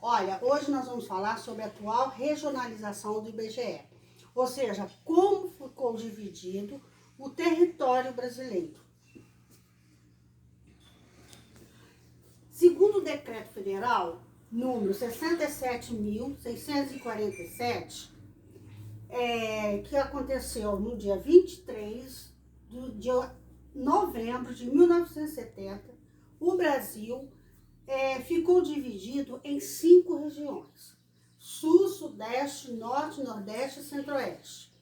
Olha, hoje nós vamos falar sobre a atual regionalização do IBGE, ou seja, como ficou dividido o território brasileiro. Segundo o Decreto Federal número 67.647, que aconteceu no dia 23 de novembro de 1970, o Brasil ficou dividido em 5 regiões: Sul, Sudeste, Norte, Nordeste e Centro-Oeste.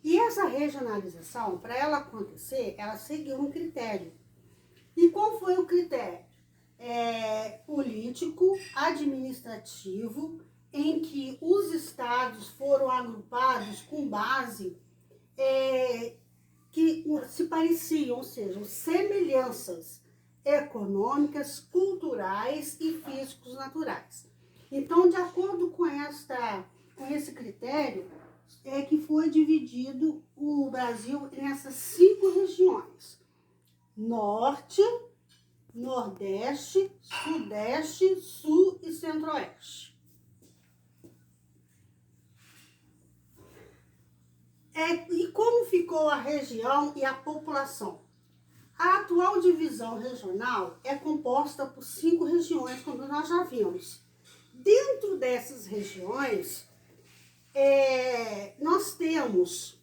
E essa regionalização, para ela acontecer, ela seguiu um critério. E qual foi o critério? Político, administrativo, em que os estados foram agrupados com base que se pareciam, ou seja, semelhanças econômicas, culturais e físicos naturais. Então, de acordo com esse critério, que foi dividido o Brasil nessas 5 regiões: Norte, Nordeste, Sudeste, Sul e Centro-Oeste. E como ficou a região e a população? A atual divisão regional é composta por 5 regiões, como nós já vimos. Dentro dessas regiões, nós temos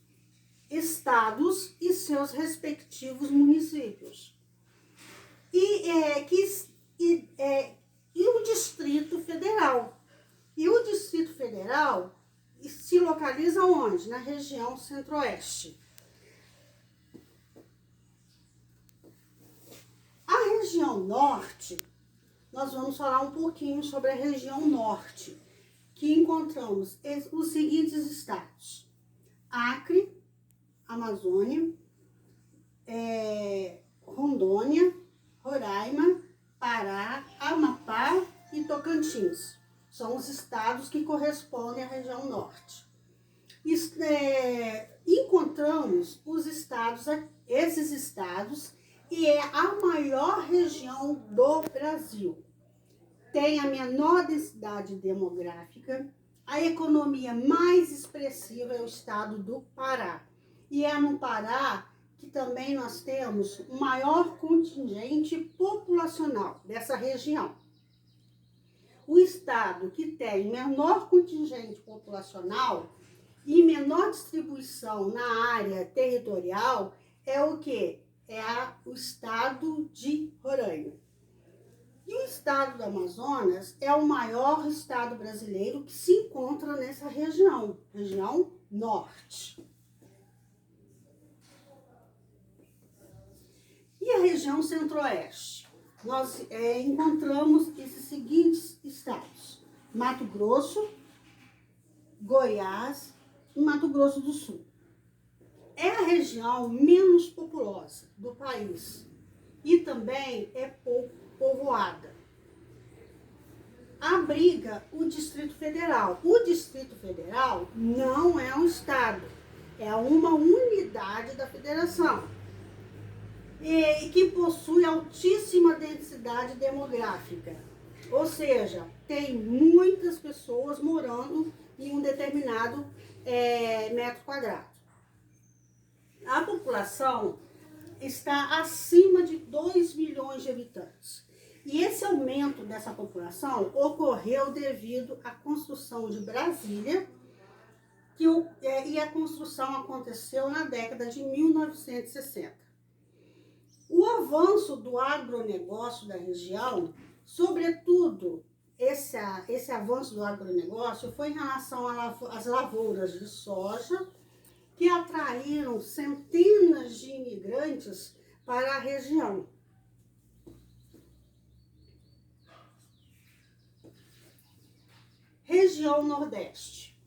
estados e seus respectivos municípios. E o Distrito Federal. E o Distrito Federal se localiza onde? Na região Centro-Oeste. A região Norte, nós vamos falar um pouquinho sobre a região Norte, que encontramos os seguintes estados: Acre, Amazônia, Rondônia, Roraima, Pará, Amapá e Tocantins. São os estados que correspondem à região Norte. Encontramos esses estados, e é a maior região do Brasil. Tem a menor densidade demográfica, a economia mais expressiva é o estado do Pará. E é no Pará que também nós temos o maior contingente populacional dessa região. O estado que tem menor contingente populacional e menor distribuição na área territorial é o quê? O estado de Roraima. E o estado do Amazonas é o maior estado brasileiro que se encontra nessa região Norte. E a região Centro-Oeste? Nós encontramos esses seguintes estados: Mato Grosso, Goiás e Mato Grosso do Sul. É a região menos populosa do país e também é pouco povoada. Abriga o Distrito Federal. O Distrito Federal não é um estado, é uma unidade da federação e que possui altíssima densidade demográfica, ou seja, tem muitas pessoas morando em um determinado metro quadrado. A população está acima de 2 milhões de habitantes. E esse aumento dessa população ocorreu devido à construção de Brasília, e a construção aconteceu na década de 1960. O avanço do agronegócio da região, sobretudo esse avanço do agronegócio, foi em relação às lavouras de soja, que atraíram centenas de imigrantes para a região. Região Nordeste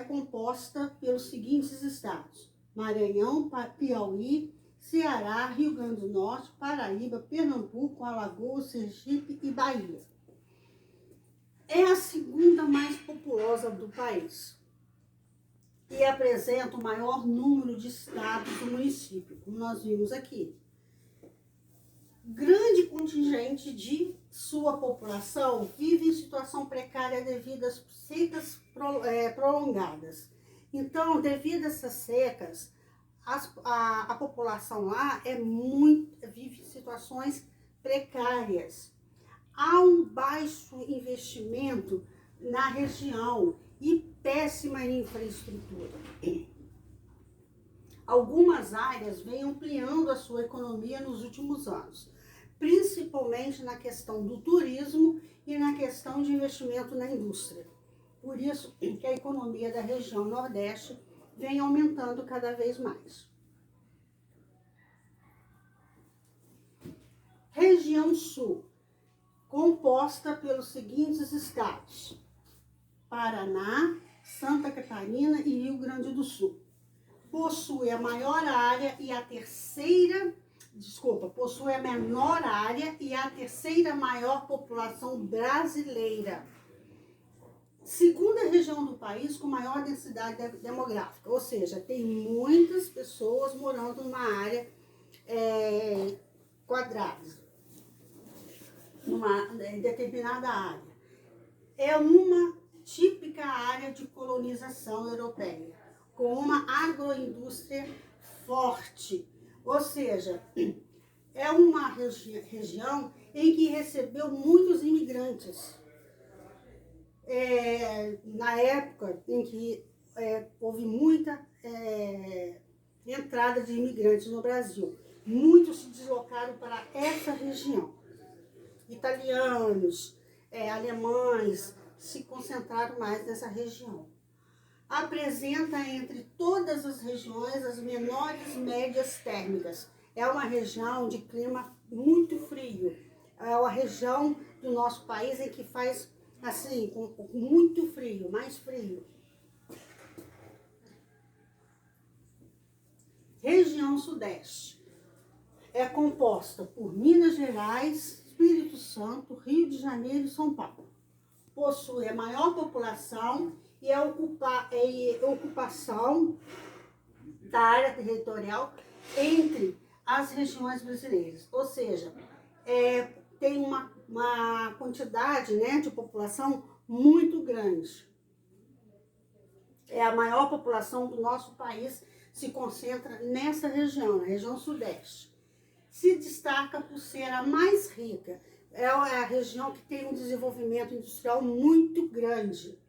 composta pelos seguintes estados: Maranhão, Piauí, Ceará, Rio Grande do Norte, Paraíba, Pernambuco, Alagoas, Sergipe e Bahia. É a segunda mais populosa do país e apresenta o maior número de estados e municípios, como nós vimos aqui. grande contingente de sua população vive em situação precária devido às secas prolongadas. Então, devido a essas secas, a população lá vive em situações precárias. Há um baixo investimento na região e péssima infraestrutura. Algumas áreas vêm ampliando a sua economia nos últimos anos, principalmente na questão do turismo e na questão de investimento na indústria. Por isso que a economia da região Nordeste vem aumentando cada vez mais. Região Sul, composta pelos seguintes estados: Paraná, Santa Catarina e Rio Grande do Sul. Possui a maior área e possui a menor área e a terceira maior população brasileira. Segunda região do país com maior densidade demográfica, ou seja, tem muitas pessoas morando numa área quadrada, numa determinada área. É uma típica área de colonização europeia, com uma agroindústria forte, ou seja, é uma região em que recebeu muitos imigrantes. Na época em que houve muita entrada de imigrantes no Brasil, muitos se deslocaram para essa região. Italianos, alemães se concentraram mais nessa região. Apresenta entre todas as regiões as menores médias térmicas. É uma região de clima muito frio. É uma região do nosso país em que faz assim, com muito frio, mais frio. Região Sudeste é composta por Minas Gerais, Espírito Santo, Rio de Janeiro e São Paulo. Possui a maior população e a ocupação da área territorial entre as regiões brasileiras. Ou seja, tem uma quantidade, de população muito grande. A maior população do nosso país se concentra nessa região, na região Sudeste. Se destaca por ser a mais rica. É a região que tem um desenvolvimento industrial muito grande.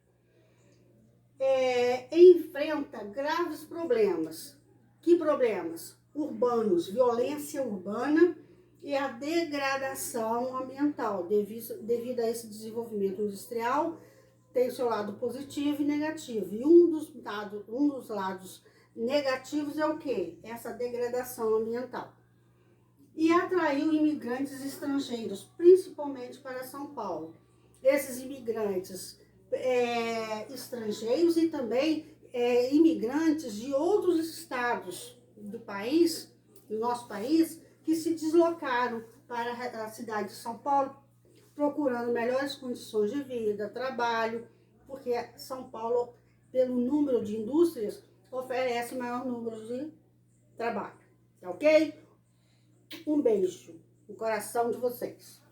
Enfrenta graves problemas. Que problemas? Urbanos, violência urbana e a degradação ambiental. Devido a esse desenvolvimento industrial, tem seu lado positivo e negativo. E um dos lados negativos é o quê? Essa degradação ambiental. E atraiu imigrantes estrangeiros, principalmente para São Paulo. Esses imigrantes estrangeiros e também imigrantes de outros estados do país, do nosso país, que se deslocaram para a cidade de São Paulo, procurando melhores condições de vida, trabalho, porque São Paulo, pelo número de indústrias, oferece maior número de trabalho. Tá ok? Um beijo no coração de vocês.